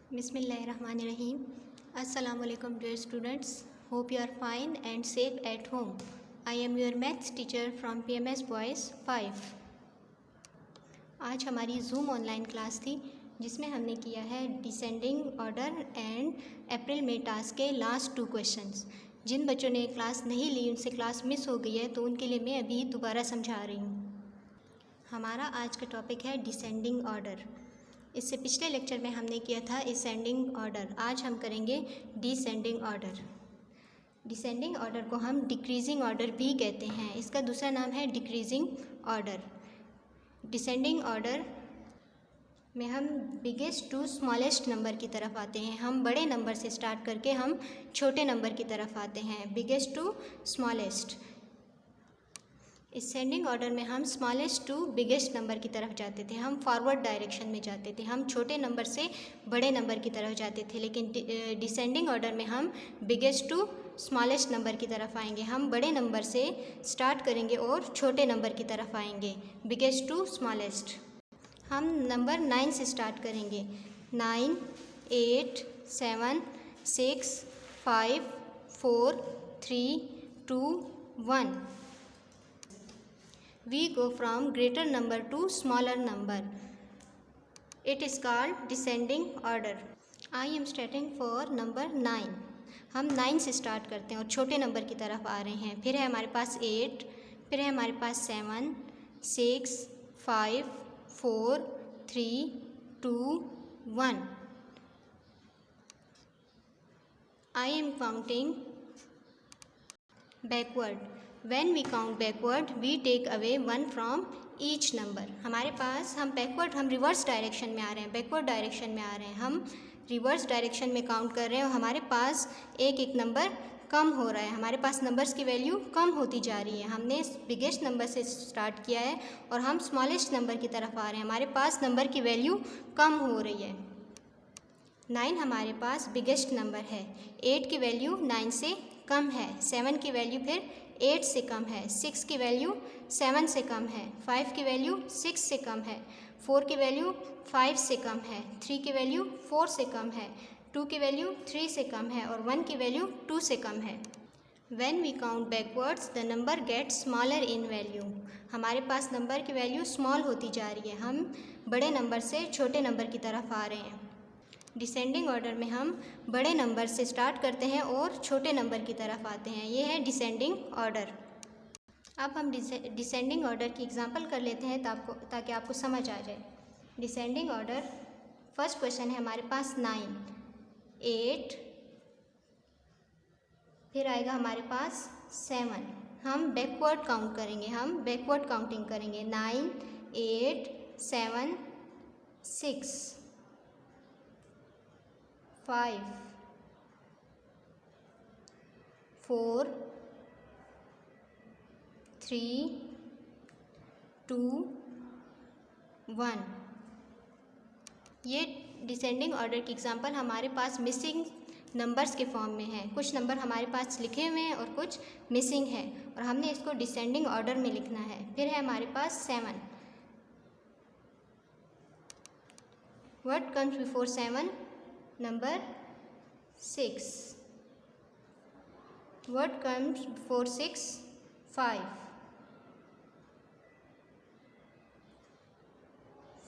Bismillahirrahmanirrahim. Assalamu alaikum dear students. Hope you are fine and safe at home. I am your maths teacher from PMS Boys 5. आज हमारी Zoom online class थी जिसमें हमने किया है descending order and April में task के last 2 questions. जिन बच्चों ने क्लास नहीं ली, उनसे क्लास मिस हो गई है, तो उनके लिए मैं अभी दोबारा समझा रही हूँ। हमारा आज का टॉपिक है डिसेंडिंग ऑर्डर। इससे पिछले लेक्चर में हमने किया था असेंडिंग ऑर्डर। आज हम करेंगे डिसेंडिंग ऑर्डर। डिसेंडिंग ऑर्डर को हम डिक्रीजिंग ऑर्डर भी कहते हैं। इसका दूसरा नाम है डिक्रीजिंग ऑर्डर। डिसेंडिंग ऑर्डर में हम बिगेस्ट टू स्मॉलेस्ट नंबर की तरफ आते हैं। हम बड़े नंबर से स्टार्ट करके हम छोटे नंबर की तरफ आते हैं, biggest to smallest. Ascending order में हम स्मॉलेस्ट टू बिगेस्ट नंबर की तरफ जाते थे, हम फॉरवर्ड डायरेक्शन में जाते थे, हम छोटे नंबर से बड़े नंबर की तरफ जाते थे। लेकिन डिसेंडिंग ऑर्डर में हम बिगेस्ट टू स्मॉलेस्ट नंबर की तरफ आएंगे। हम बड़े नंबर से स्टार्ट करेंगे और छोटे नंबर की तरफ आएंगे, बिगेस्ट टू स्मॉलेस्ट। हम नंबर 9 से स्टार्ट करेंगे। 9, 8, 7, 6, 5, 4, 3, 2, 1. We go from greater number to smaller number. It is called descending order. I am starting for number 9. हम 9 से स्टार्ट करते हैं और छोटे नंबर की तरफ आ रहे हैं। फिर है हमारे पास 8, फिर है हमारे पास 7, 6, 5, 4, 3, 2, 1. I am counting backward. When we count backward, we take away 1 from each number. हमारे पास हम रिवर्स डायरेक्शन में आ रहे हैं, बैकवर्ड डायरेक्शन में आ रहे हैं। हम रिवर्स डायरेक्शन में काउंट कर रहे हैं और हमारे पास एक एक नंबर कम हो रहा है। हमारे पास नंबर्स की वैल्यू कम होती जा रही है। हमने बिगेस्ट नंबर से स्टार्ट किया है और हम स्मॉलेस्ट नंबर की तरफ आ रहे हैं। हमारे पास नंबर की वैल्यू कम हो रही है। 9 हमारे पास बिगेस्ट नंबर है। 8 की वैल्यू 9 से कम है। 7 की वैल्यू फिर 8 से कम है। 6 की वैल्यू 7 से कम है। 5 की वैल्यू 6 से कम है। 4 की वैल्यू 5 से कम है। 3 की वैल्यू 4 से कम है। 2 की वैल्यू 3 से कम है और 1 की वैल्यू 2 से कम है। When we count backwards, the number gets smaller in value. हमारे पास नंबर की वैल्यू स्मॉल होती जा रही है। हम बड़े नंबर से छोटे नंबर की तरफ आ रहे हैं। डिसेंडिंग ऑर्डर में हम बड़े नंबर से स्टार्ट करते हैं और छोटे नंबर की तरफ आते हैं। ये है डिसेंडिंग ऑर्डर। अब हम डिसेंडिंग ऑर्डर की एग्जांपल कर लेते हैं ताकि आपको समझ आ जाए। डिसेंडिंग ऑर्डर, फर्स्ट क्वेश्चन है हमारे पास 9, 8, फिर आएगा हमारे पास 7। हम बैकवर्ड काउंट करेंगे, हम बैकवर्ड काउंटिंग करेंगे। 9, 8, 7, 6, 5, 4, 3, 2, 1। ये डिसेंडिंग ऑर्डर की एग्जांपल हमारे पास मिसिंग नंबर्स के फॉर्म में है। कुछ नंबर हमारे पास लिखे हुए हैं और कुछ मिसिंग है और हमने इसको डिसेंडिंग ऑर्डर में लिखना है। फिर है हमारे पास 7। What comes before 7? Number 6. What comes before 6? 5,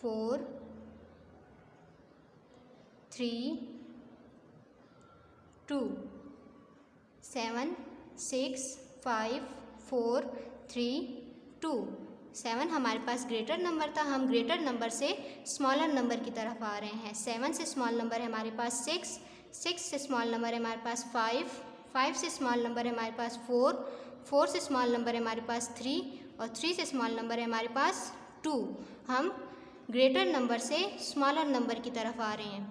4, 3, 2, 7, 6, 5, 4, 3, 2। 7 हमारे पास ग्रेटर नंबर था। हम ग्रेटर नंबर से स्मॉलर नंबर की तरफ आ रहे हैं। 7 से स्मॉल नंबर है हमारे पास 6, 6 से स्मॉल नंबर है हमारे पास 5, 5 से स्मॉल नंबर है हमारे पास 4, 4 से स्मॉल नंबर है हमारे पास 3 और 3 से स्मॉल नंबर है हमारे पास 2। हम ग्रेटर नंबर से स्मॉलर नंबर की तरफ आ रहे हैं।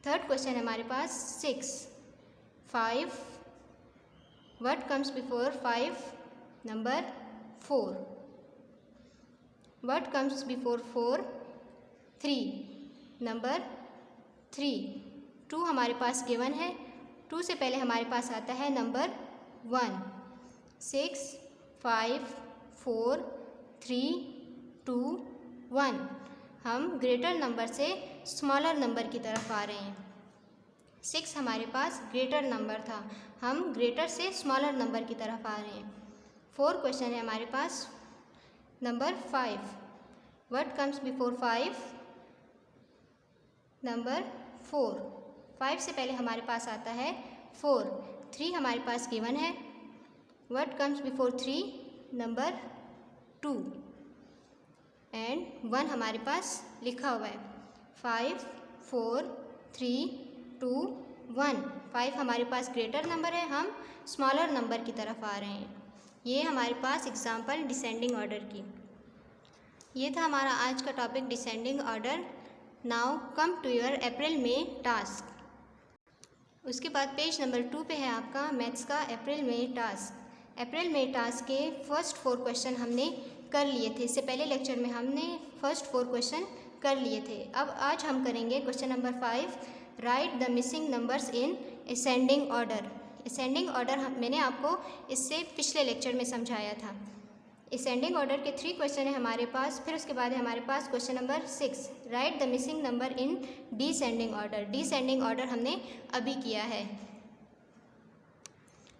थर्ड क्वेश्चन है हमारे पास 6, 5। What comes before 5? Number 4। What comes before 4? 3, number 3। 2 हमारे पास गिवन है। 2 से पहले हमारे पास आता है नंबर 1। 6, 5, 4, 3, 2, 1। हम ग्रेटर नंबर से स्मॉलर नंबर की तरफ आ रहे हैं। 6 हमारे पास ग्रेटर नंबर था, हम ग्रेटर से स्मॉलर नंबर की तरफ आ रहे हैं। 4 क्वेश्चन है हमारे पास। Number 5, what comes before 5? Number 4। 5 से पहले हमारे पास आता है 4। 3 हमारे पास गिवन है, what comes before 3? Number 2 and 1 हमारे पास लिखा हुआ है। 5, 4, 3, 2, 1। 5 हमारे पास ग्रेटर नंबर है, हम स्मॉलर नंबर की तरफ आ रहे हैं। ये हमारे पास एग्जाम्पल डिसेंडिंग ऑर्डर की। ये था हमारा आज का topic descending order. Now come to your April में टास्क। उसके बाद पेज नंबर 2 पे है आपका मैथ्स का अप्रैल में टास्क। अप्रैल में टास्क के फर्स्ट 4 क्वेश्चन हमने कर लिए थे। इससे पहले लेक्चर में हमने फर्स्ट 4 क्वेश्चन कर लिए थे। अब आज हम करेंगे question number 5, right the missing numbers in ascending order. Ascending order मैंने आपको इससे पिछले लेक्चर में समझाया था। असेंडिंग ऑर्डर के 3 क्वेश्चन है हमारे पास। फिर उसके बाद है हमारे पास question number 6, write the missing number in descending order. Descending order हमने अभी किया है।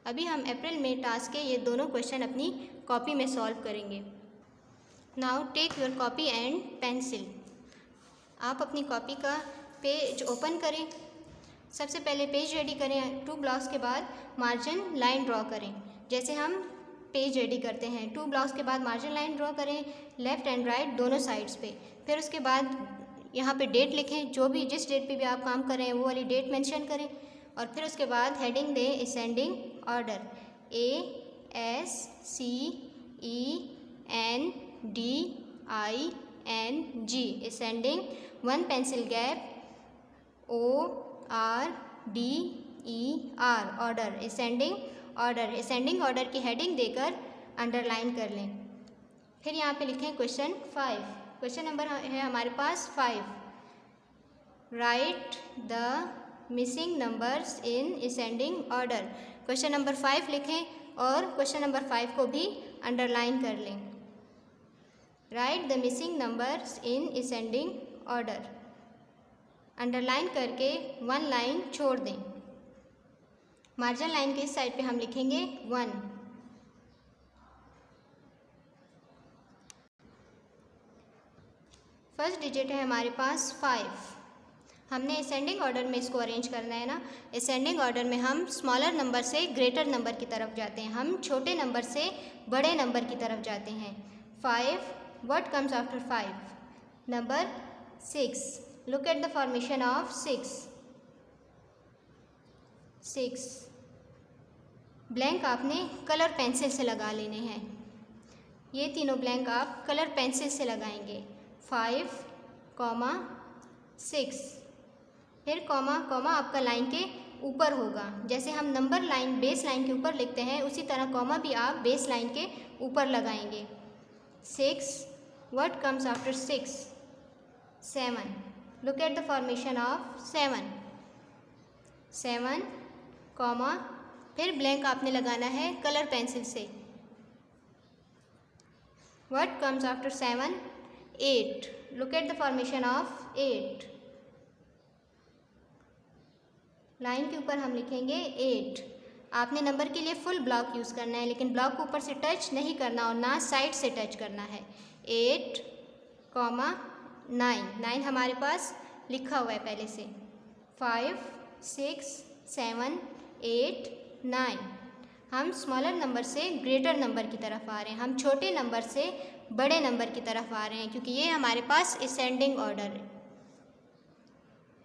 अभी हम अप्रैल में टास्क के ये दोनों क्वेश्चन अपनी कॉपी में सॉल्व करेंगे। Now take your copy and pencil. आप अपनी कॉपी का पेज ओपन करें। सबसे पहले पेज रेडी करें। 2 ब्लॉक्स के बाद मार्जिन लाइन ड्रॉ करें, जैसे हम पेज रेडी करते हैं। 2 ब्लॉक्स के बाद मार्जिन लाइन ड्रॉ करें लेफ़्ट एंड राइट दोनों साइड्स पे। फिर उसके बाद यहाँ पे डेट लिखें, जो भी जिस डेट पे भी आप काम कर रहे हैं वो वाली डेट मेंशन करें। और फिर उसके बाद हेडिंग दें ascending order, ASCENDING ascending. 1 pencil gap ORDER order ascending order. Ascending order की हेडिंग देकर अंडरलाइन कर लें। फिर यहाँ पे लिखें क्वेश्चन 5। क्वेश्चन नंबर है हमारे पास 5, right the missing numbers in ascending order. Question number 5 लिखें और क्वेश्चन नंबर 5 को भी अंडरलाइन कर लें। Right the missing numbers in ascending order, underline करके 1 लाइन छोड़ दें। मार्जिन लाइन के इस साइड पे हम लिखेंगे 1। फर्स्ट डिजिट है हमारे पास 5। हमने असेंडिंग ऑर्डर में इसको अरेंज करना है ना। असेंडिंग ऑर्डर में हम स्मॉलर नंबर से ग्रेटर नंबर की तरफ जाते हैं, हम छोटे नंबर से बड़े नंबर की तरफ जाते हैं। 5, what comes after 5? Number 6। Look at the formation of 6। Blank आपने कलर पेंसिल से लगा लेने हैं। ये तीनों ब्लैंक आप कलर पेंसिल से लगाएंगे। 5, 6। फिर कॉमा कॉमा आपका लाइन के ऊपर होगा। जैसे हम नंबर लाइन बेस लाइन के ऊपर लिखते हैं, उसी तरह कॉमा भी आप बेस लाइन के ऊपर लगाएंगे। 6, what comes after 6? 7। Look at the formation of 7, comma फिर ब्लैंक आपने लगाना है कलर पेंसिल से। What comes after 7? 8। Look at the formation of 8। Line के ऊपर हम लिखेंगे 8। आपने नंबर के लिए फुल ब्लॉक यूज़ करना है, लेकिन ब्लॉक को ऊपर से टच नहीं करना और ना साइड से टच करना है। 8, 9। 9 हमारे पास लिखा हुआ है पहले से। 5, 6, 7, 8, 9। हम स्मॉलर नंबर से ग्रेटर नंबर की तरफ आ रहे हैं, हम छोटे नंबर से बड़े नंबर की तरफ आ रहे हैं, क्योंकि ये हमारे पास असेंडिंग ऑर्डर है।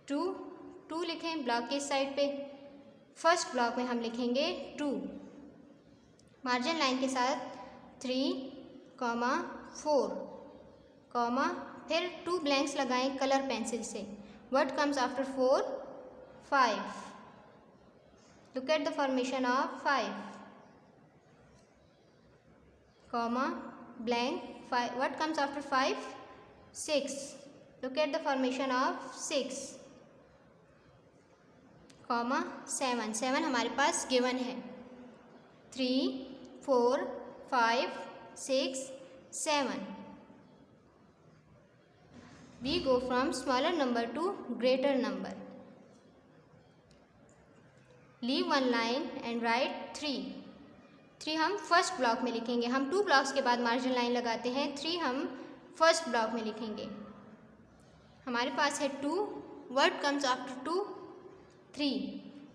2 लिखें ब्लॉक के साइड पे। फर्स्ट ब्लॉक में हम लिखेंगे 2। मार्जिन लाइन के साथ 3, 4, फिर 2 ब्लैंक्स लगाएं कलर पेंसिल से। What comes after 4? 5। Look at the formation of 5, blank 5। What comes after 5? 6। Look at the formation of 6, 7। 7 हमारे पास गिवन है। 3, 4, 5, 6, 7। We go from smaller number to greater number. Leave one line and write 3. 3 हम first block में लिखेंगे. हम 2 blocks के बाद margin line लगाते हैं. 3 हम फर्स्ट ब्लॉक में लिखेंगे. हमारे पास है 2. What comes after 2? 3.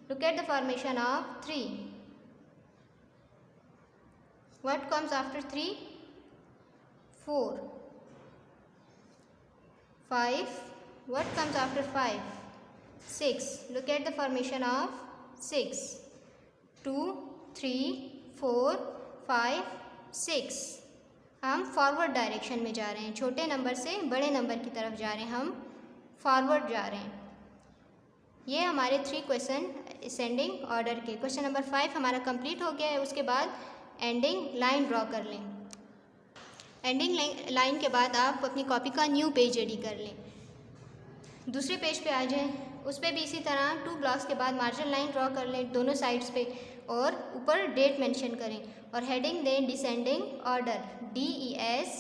Look at the formation of 3. What comes after 3? 4. 5. What comes after 5? 6. Look at the formation of 6. 2, 3, 4, 5, 6. हम फॉरवर्ड डायरेक्शन में जा रहे हैं. छोटे नंबर से बड़े नंबर की तरफ जा रहे हैं. हम फॉरवर्ड जा रहे हैं. ये हमारे 3 क्वेश्चन असेंडिंग ऑर्डर के. क्वेश्चन नंबर 5 हमारा कंप्लीट हो गया है. उसके बाद एंडिंग लाइन ड्रॉ कर लें. एंडिंग लाइन के बाद आप अपनी कॉपी का न्यू पेज रेडी कर लें. दूसरे पेज पे आ जाएं. उस पर भी इसी तरह 2 ब्लॉक्स के बाद मार्जिन लाइन ड्रॉ कर लें दोनों साइड्स पे और ऊपर डेट मेंशन करें और हेडिंग दें descending order. DESCENDING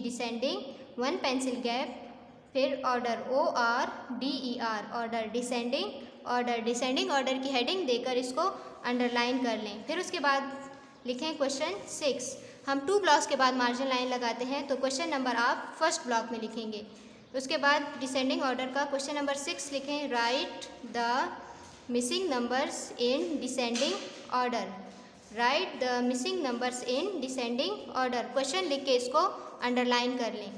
descending. 1 pencil gap. फिर order ORDER order descending order की हेडिंग देकर इसको अंडरलाइन कर लें. फिर उसके बाद लिखें क्वेश्चन 6. हम 2 ब्लॉक्स के बाद मार्जिन लाइन लगाते हैं तो क्वेश्चन नंबर आप फर्स्ट ब्लॉक में लिखेंगे. उसके बाद डिसेंडिंग ऑर्डर का क्वेश्चन नंबर 6 लिखें. Write the missing numbers in descending order. Write the missing numbers in descending order. Question लिख के इसको अंडरलाइन कर लें.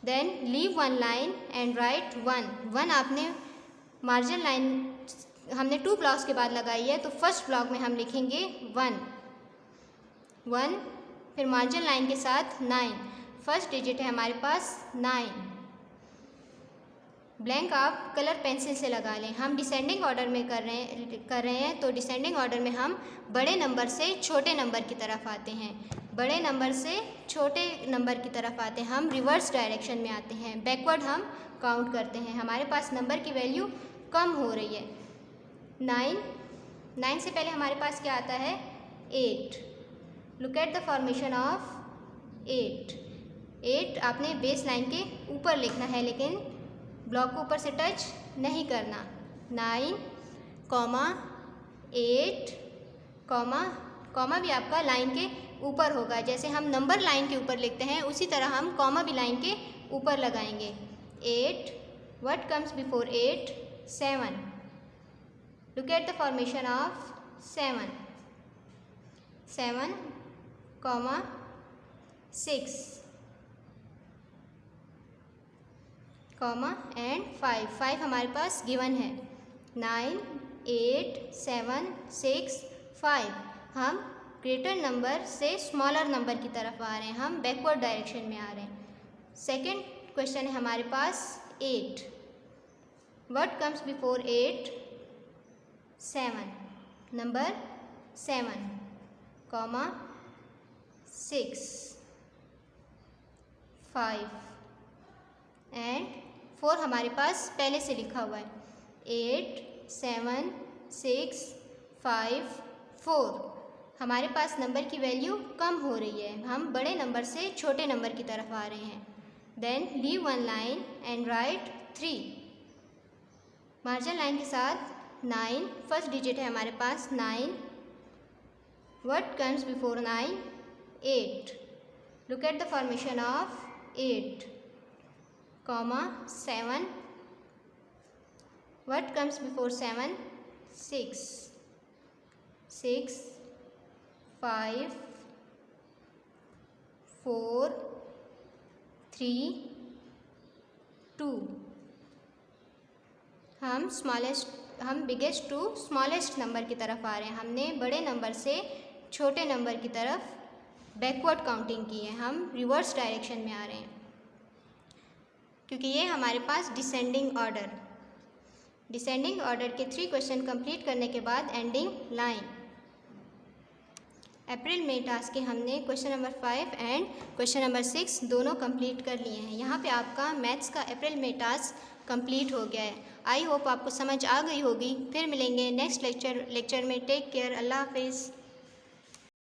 Then leave one line and write 1. आपने मार्जिन लाइन हमने 2 ब्लॉक्स के बाद लगाई है तो फर्स्ट ब्लॉक में हम लिखेंगे 1. फिर मार्जिन लाइन के साथ 9. फर्स्ट डिजिट है हमारे पास 9. ब्लैंक आप कलर पेंसिल से लगा लें. हम डिसेंडिंग ऑर्डर में कर रहे हैं तो डिसेंडिंग ऑर्डर में हम बड़े नंबर से छोटे नंबर की तरफ आते हैं. बड़े नंबर से छोटे नंबर की तरफ आते हैं. हम रिवर्स डायरेक्शन में आते हैं. बैकवर्ड हम काउंट करते हैं. हमारे पास नंबर की वैल्यू कम हो रही है. 9 से पहले हमारे पास क्या आता है? 8. Look at the formation of 8. आपने बेस लाइन के ऊपर लिखना है लेकिन ब्लॉक को ऊपर से टच नहीं करना. 9, 8, कॉमा भी आपका लाइन के ऊपर होगा. जैसे हम नंबर लाइन के ऊपर लिखते हैं उसी तरह हम कॉमा भी लाइन के ऊपर लगाएंगे. 8. What comes before 8? 7. Look at the formation of 7. 7, 6, and 5 हमारे पास गिवन है. 9, 8, 7, 6, 5. हम ग्रेटर नंबर से स्मॉलर नंबर की तरफ आ रहे हैं. हम बैकवर्ड डायरेक्शन में आ रहे हैं. सेकंड क्वेश्चन है हमारे पास 8. What comes before 8? 7. Number 7, 6, 5 and 4 हमारे पास पहले से लिखा हुआ है. 8, 7, 6, 5, 4. हमारे पास नंबर की वैल्यू कम हो रही है. हम बड़े नंबर से छोटे नंबर की तरफ आ रहे हैं. Then leave one line and write 3. Margin line के साथ 9. फर्स्ट डिजिट है हमारे पास 9. What comes before 9? 8. Look at the formation of 8, 7. What comes before 7? 6. 6, 5, 4, 3, 2. हम बिगेस्ट टू स्मॉलेस्ट नंबर की तरफ आ रहे हैं. हमने बड़े नंबर से छोटे नंबर की तरफ बैकवर्ड काउंटिंग की है. हम रिवर्स डायरेक्शन में आ रहे हैं क्योंकि ये हमारे पास डिसेंडिंग ऑर्डर के 3 क्वेश्चन कंप्लीट करने के बाद एंडिंग लाइन. अप्रैल में टास्क के हमने question number 5 and question number 6 दोनों कंप्लीट कर लिए हैं. यहाँ पे आपका मैथ्स का अप्रैल में टास्क कंप्लीट हो गया है. आई होप आपको समझ आ गई होगी. फिर मिलेंगे नेक्स्ट लेक्चर में. Take care. अल्लाह हाफिज़.